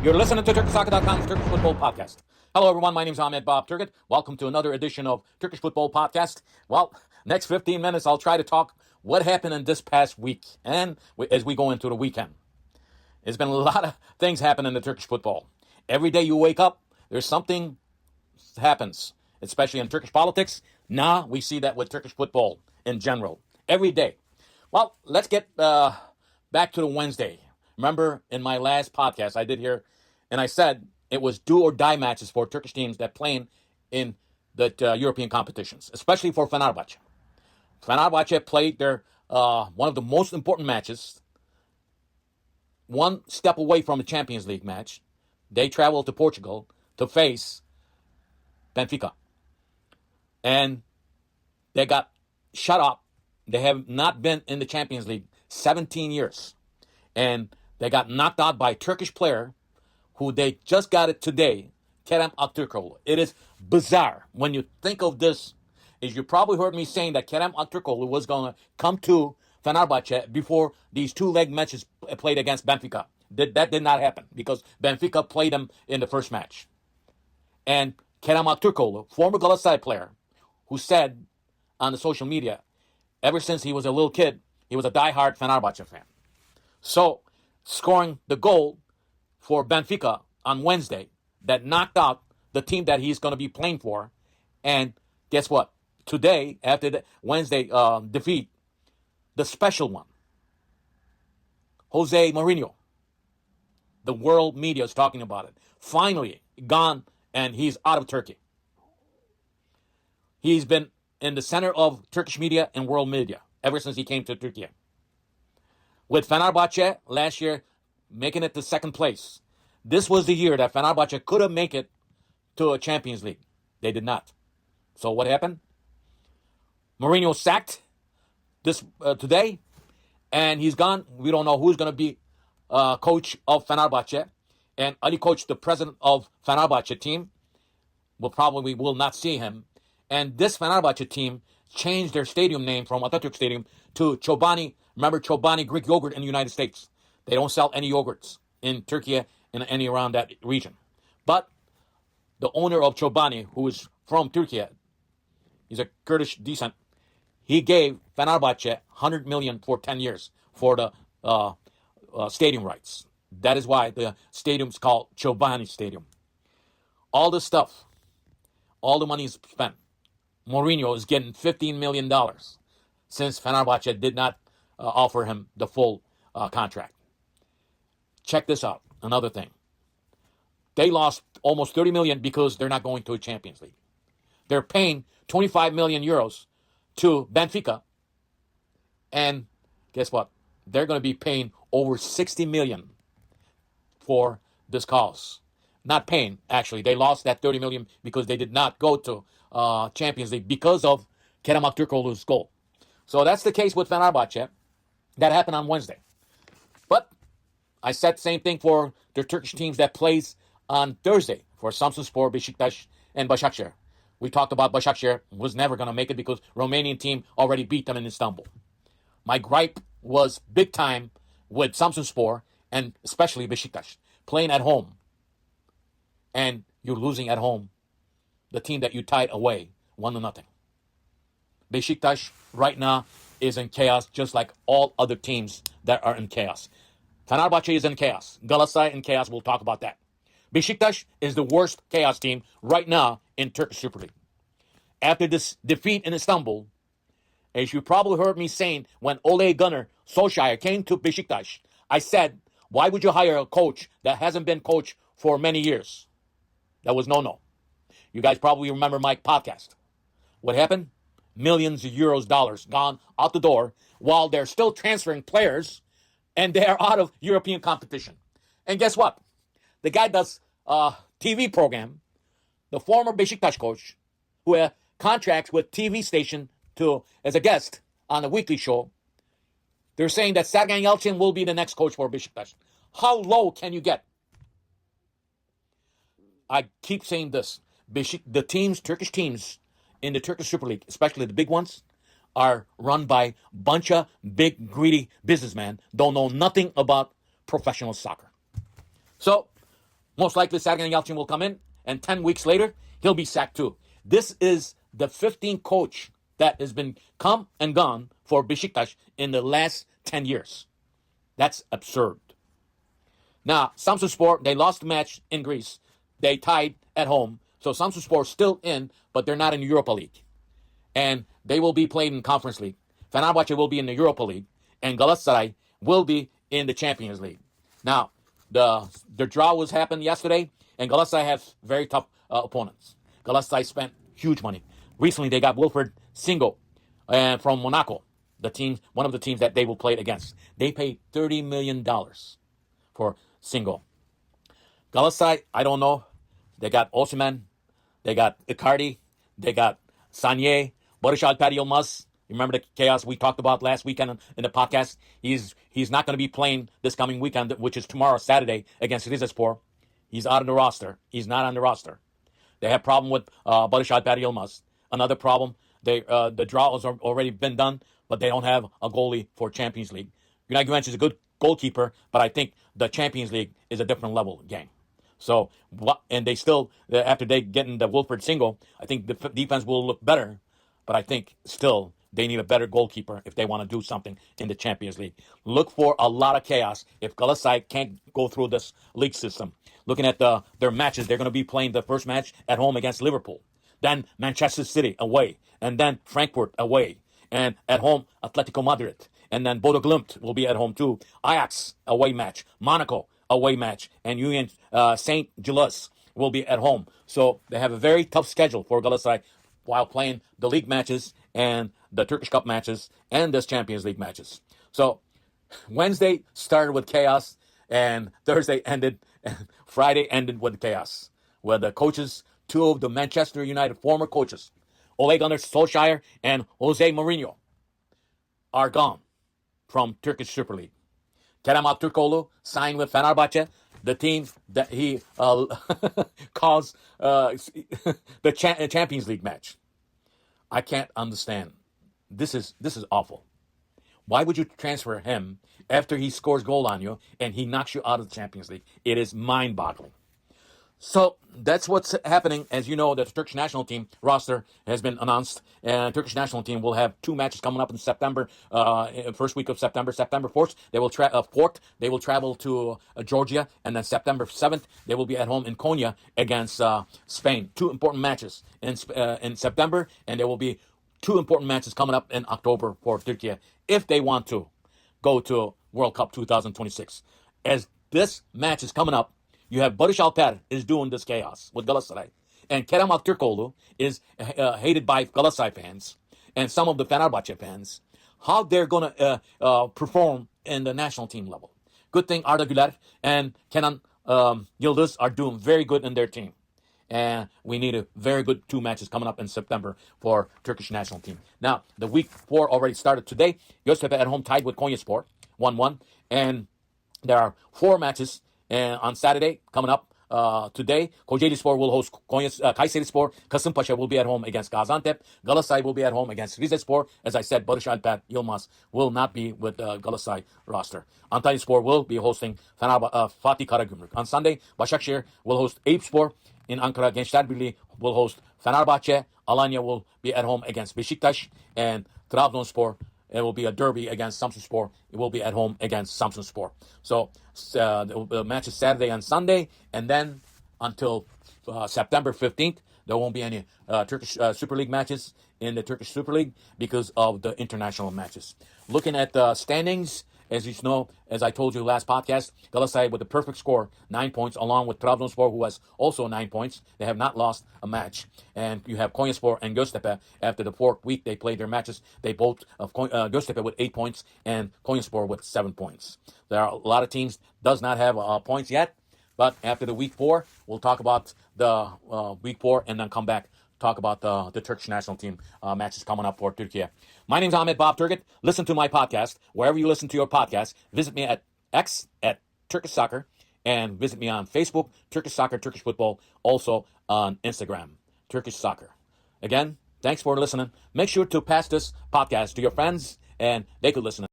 You're listening to TurkishSoccer.com's Turkish Football Podcast. Hello, everyone. My name is Ahmet Turgut. Welcome to another edition of Turkish Football Podcast. Well, next 15 minutes, I'll try to talk what happened in this past week and as we go into the weekend. There's been a lot of things happening in the Turkish football. Every day you wake up, there's something happens, especially in Turkish politics. Now we see that with Turkish football in general. Every day. Well, let's get back to the Wednesday. Remember in my last podcast I did here, and I said it was do or die matches for Turkish teams that playing in the European competitions, especially for Fenerbahce. Fenerbahce played their one of the most important matches, one step away from a Champions League match. They traveled to Portugal to face Benfica. And they got shut up. They have not been in the Champions League 17 years. And they got knocked out by a Turkish player who they just got it today, Kerem Aktürkoğlu. It is bizarre when you think of this. As you probably heard me saying that Kerem Aktürkoğlu was going to come to Fenerbahce before these two-leg matches played against Benfica. That did not happen because Benfica played them in the first match. And Kerem Aktürkoğlu, former Galatasaray player, who said on the social media, ever since he was a little kid, he was a diehard Fenerbahce fan. So, scoring the goal for Benfica on Wednesday that knocked out the team that he's going to be playing for. And guess what? Today, after the Wednesday defeat, the special one, Jose Mourinho, the world media is talking about it. Finally gone, and he's out of Turkey. He's been in the center of Turkish media and world media ever since he came to Turkey. With Fenerbahce last year making it to second place. This was the year that Fenerbahce could have made it to a Champions League. They did not. So what happened? Mourinho sacked this today, and he's gone. We don't know who's going to be coach of Fenerbahce. And Ali Koç, the president of Fenerbahce team, we will not see him. And this Fenerbahce team changed their stadium name from Atatürk Stadium to Chobani. Remember Chobani Greek yogurt in the United States. They don't sell any yogurts in Turkey and any around that region. But the owner of Chobani, who is from Turkey, he's a Kurdish descent, he gave Fenerbahce 100 million for 10 years for the stadium rights. That is why the stadium's called Chobani Stadium. All this stuff, all the money is spent. Mourinho is getting $15 million since Fenerbahce did not offer him the full contract. Check this out. Another thing. They lost almost 30 million because they're not going to a Champions League. They're paying 25 million euros to Benfica. And guess what? They're going to be paying over 60 million for this cause. Not paying, actually. They lost that 30 million because they did not go to Champions League because of Kerem Aktürkoğlu's goal. So that's the case with Fenerbahce. That happened on Wednesday. But I said the same thing for the Turkish teams that plays on Thursday for Samsunspor, Besiktas, and Başakşehir. We talked about Başakşehir was never going to make it because Romanian team already beat them in Istanbul. My gripe was big time with Samsunspor and especially Besiktas playing at home. And you're losing at home. The team that you tied away 1-0. Besiktas right now is in chaos just like all other teams that are in chaos. Fenerbahce is in chaos. Galatasaray in chaos. We'll talk about that. Besiktas is the worst chaos team right now in Turkish Super Lig. After this defeat in Istanbul, as you probably heard me saying when Ole Gunnar Solskjaer came to Besiktas, I said, why would you hire a coach that hasn't been coach for many years? That was no. You guys probably remember my podcast. What happened? Millions of euros, dollars gone out the door while they're still transferring players and they are out of European competition. And guess what? The guy does a TV program, the former Besiktas coach, who had contracts with TV station as a guest on a weekly show. They're saying that Sergen Yalçın will be the next coach for Besiktas. How low can you get? I keep saying this. The teams, Turkish teams in the Turkish Super League, especially the big ones, are run by a bunch of big, greedy businessmen, don't know nothing about professional soccer. So, Most likely Sergen Yalçın will come in, and 10 weeks later, he'll be sacked too. This is the 15th coach that has been come and gone for Besiktas in the last 10 years. That's absurd. Now, Samsunspor, they lost the match in Greece. They tied at home. So Samsunspor is still in, but they're not in the Europa League. And they will be playing in Conference League. Fenerbahce will be in the Europa League. And Galatasaray will be in the Champions League. Now, the draw was happened yesterday, and Galatasaray has very tough opponents. Galatasaray spent huge money. Recently, they got Wilfried Singo from Monaco, one of the teams that they will play against. They paid $30 million for Singo. Galatasaray, I don't know. They got Osimhen, they got Icardi, they got Sanye, Barış Alper Yılmaz. Remember the chaos we talked about last weekend in the podcast? He's not going to be playing this coming weekend, which is tomorrow, Saturday, against Rizespor. He's out of the roster. He's not on the roster. They have problem with Barış Alper Yılmaz. Another problem, the draw has already been done, but they don't have a goalie for Champions League. United Juventus is a good goalkeeper, but I think the Champions League is a different level game. So, and they still, after they getting the Wilfried Singo, I think the defense will look better, but I think still they need a better goalkeeper if they want to do something in the Champions League. Look for a lot of chaos if Galatasaray can't go through this league system. Looking at their matches, they're going to be playing the first match at home against Liverpool, then Manchester City away, and then Frankfurt away, and at home Atletico Madrid, and then Bodo Glimt will be at home too. Ajax away match, Monaco away match, and Union St. Gilles will be at home. So they have a very tough schedule for Galatasaray while playing the league matches and the Turkish Cup matches and this Champions League matches. So Wednesday started with chaos, and Thursday ended, and Friday ended with chaos, where the coaches, two of the Manchester United former coaches, Ole Gunnar Solskjaer and Jose Mourinho, are gone from Turkish Super League. Kerem Aktürkoğlu signed with Fenerbahce, the team that he caused the Champions League match. I can't understand. This is awful. Why would you transfer him after he scores goal on you and he knocks you out of the Champions League? It is mind-boggling. So that's what's happening. As you know, the Turkish national team roster has been announced, and Turkish national team will have 2 matches coming up in September, first week of September 4th. They will They will travel to Georgia, and then September 7th they will be at home in Konya against Spain. 2 important matches in September, and there will be 2 important matches coming up in October for Turkey if they want to go to World Cup 2026. As this match is coming up, you have Barış Alper is doing this chaos with Galatasaray. And Kerem Aktürkoğlu is hated by Galatasaray fans and some of the Fenerbahce fans. How they're going to perform in the national team level. Good thing Arda Güler and Kenan Yıldız are doing very good in their team. And we need a very good 2 matches coming up in September for Turkish national team. Now, the week 4 already started today. Göztepe at home tied with Konyaspor, 1-1. And there are 4 matches. And on Saturday, coming up today, Kocaelispor will host Kayserispor. Kasımpaşa will be at home against Gaziantep. Galatasaray will be at home against Rizespor. As I said, Barış Alper Yılmaz will not be with the Galatasaray roster. Antalyaspor will be hosting Fatih Karagümrük. On Sunday, Başakşehir will host Eyüpspor. In Ankara, Gençler Birliği will host Fenerbahçe. Alanya will be at home against Besiktas. And Trabzonspor, it will be a derby against Samsunspor. It will be at home against Samsunspor. So the match is Saturday and Sunday, and then until September 15th, there won't be any Turkish Super League matches in the Turkish Super League because of the international matches. Looking at the standings, as you know, as I told you last podcast, Galatasaray with the perfect score, 9 points, along with Trabzonspor, who has also 9 points. They have not lost a match. And you have Konyaspor and Göztepe. After the 4th week they played their matches, they both, Göztepe with 8 points and Konyaspor with 7 points. There are a lot of teams does not have points yet, but after the week 4, we'll talk about the week 4 and then come back talk about the Turkish national team matches coming up for Turkey. My name's Ahmet Bob Turgut. Listen to my podcast wherever you listen to your podcast. Visit me at X at Turkish Soccer, and visit me on Facebook, Turkish Soccer, Turkish Football, also on Instagram, Turkish Soccer. Again, thanks for listening. Make sure to pass this podcast to your friends, and they could listen